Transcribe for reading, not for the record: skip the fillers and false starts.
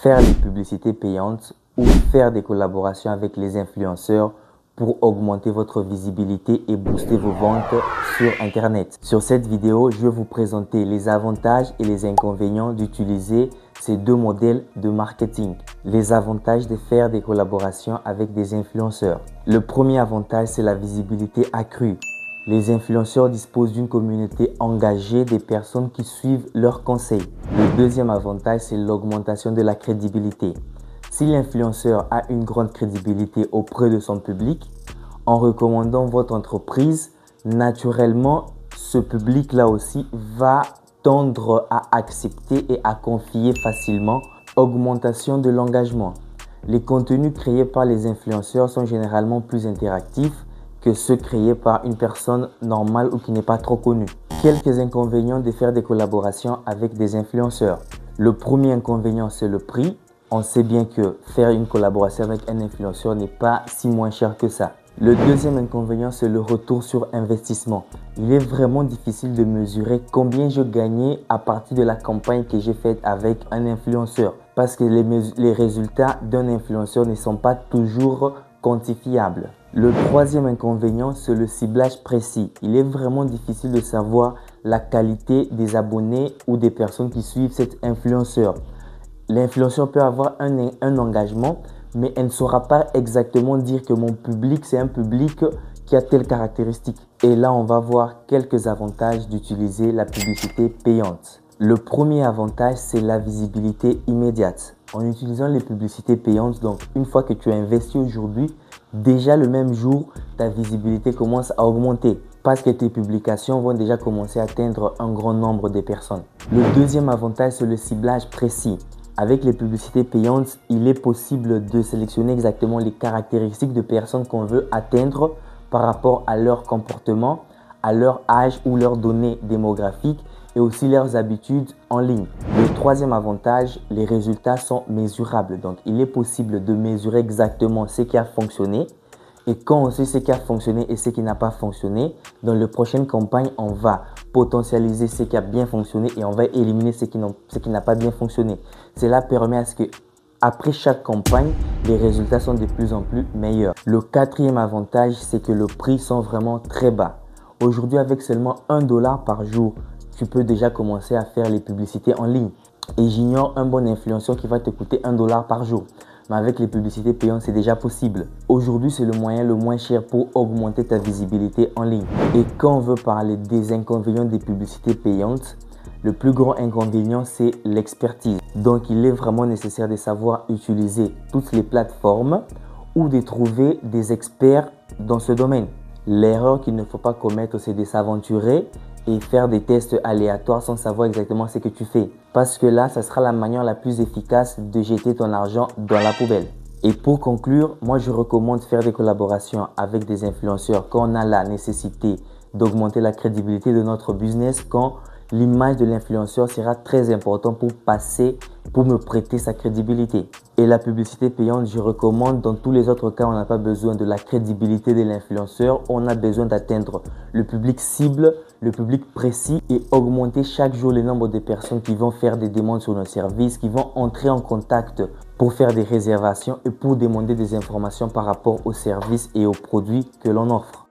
faire des publicités payantes ou faire des collaborations avec les influenceurs pour augmenter votre visibilité et booster vos ventes sur Internet. Sur cette vidéo, je vais vous présenter les avantages et les inconvénients d'utiliser ces deux modèles de marketing. Les avantages de faire des collaborations avec des influenceurs. Le premier avantage, c'est la visibilité accrue. Les influenceurs disposent d'une communauté engagée des personnes qui suivent leurs conseils. Le deuxième avantage, c'est l'augmentation de la crédibilité. Si l'influenceur a une grande crédibilité auprès de son public, en recommandant votre entreprise, naturellement, ce public-là aussi va tendre à accepter et à confier facilement. Augmentation de l'engagement. Les contenus créés par les influenceurs sont généralement plus interactifs que ceux créés par une personne normale ou qui n'est pas trop connue. Quelques inconvénients de faire des collaborations avec des influenceurs. Le premier inconvénient, c'est le prix. On sait bien que faire une collaboration avec un influenceur n'est pas si moins cher que ça. Le deuxième inconvénient, c'est le retour sur investissement. Il est vraiment difficile de mesurer combien je gagnais à partir de la campagne que j'ai faite avec un influenceur. Parce que les résultats d'un influenceur ne sont pas toujours quantifiables. Le troisième inconvénient, c'est le ciblage précis. Il est vraiment difficile de savoir la qualité des abonnés ou des personnes qui suivent cet influenceur. L'influenceur peut avoir un engagement, mais elle ne saura pas exactement dire que mon public, c'est un public qui a telle caractéristique. Et là, on va voir quelques avantages d'utiliser la publicité payante. Le premier avantage, c'est la visibilité immédiate. En utilisant les publicités payantes, donc une fois que tu as investi aujourd'hui, déjà le même jour, ta visibilité commence à augmenter parce que tes publications vont déjà commencer à atteindre un grand nombre de personnes. Le deuxième avantage, c'est le ciblage précis. Avec les publicités payantes, il est possible de sélectionner exactement les caractéristiques de personnes qu'on veut atteindre par rapport à leur comportement, à leur âge ou leurs données démographiques et aussi leurs habitudes en ligne. Le troisième avantage, les résultats sont mesurables. Donc, il est possible de mesurer exactement ce qui a fonctionné. Et quand on sait ce qui a fonctionné et ce qui n'a pas fonctionné, dans les prochaines campagnes, on va potentialiser ce qui a bien fonctionné et on va éliminer ce qui n'a pas bien fonctionné. Cela permet à ce que, après chaque campagne, les résultats sont de plus en plus meilleurs. Le quatrième avantage, c'est que les prix sont vraiment très bas. Aujourd'hui, avec seulement $1 par jour, tu peux déjà commencer à faire les publicités en ligne. Et j'ignore un bon influenceur qui va te coûter $1 par jour. Mais avec les publicités payantes, c'est déjà possible. Aujourd'hui, c'est le moyen le moins cher pour augmenter ta visibilité en ligne. Et quand on veut parler des inconvénients des publicités payantes, le plus grand inconvénient, c'est l'expertise. Donc, il est vraiment nécessaire de savoir utiliser toutes les plateformes ou de trouver des experts dans ce domaine. L'erreur qu'il ne faut pas commettre, c'est de s'aventurer et faire des tests aléatoires sans savoir exactement ce que tu fais. Parce que là, ça sera la manière la plus efficace de jeter ton argent dans la poubelle. Et pour conclure, moi je recommande faire des collaborations avec des influenceurs quand on a la nécessité d'augmenter la crédibilité de notre business, quand l'image de l'influenceur sera très importante pour me prêter sa crédibilité. Et la publicité payante, je recommande dans tous les autres cas, on n'a pas besoin de la crédibilité de l'influenceur. On a besoin d'atteindre le public cible, le public précis et augmenter chaque jour le nombre de personnes qui vont faire des demandes sur nos services, qui vont entrer en contact pour faire des réservations et pour demander des informations par rapport aux services et aux produits que l'on offre.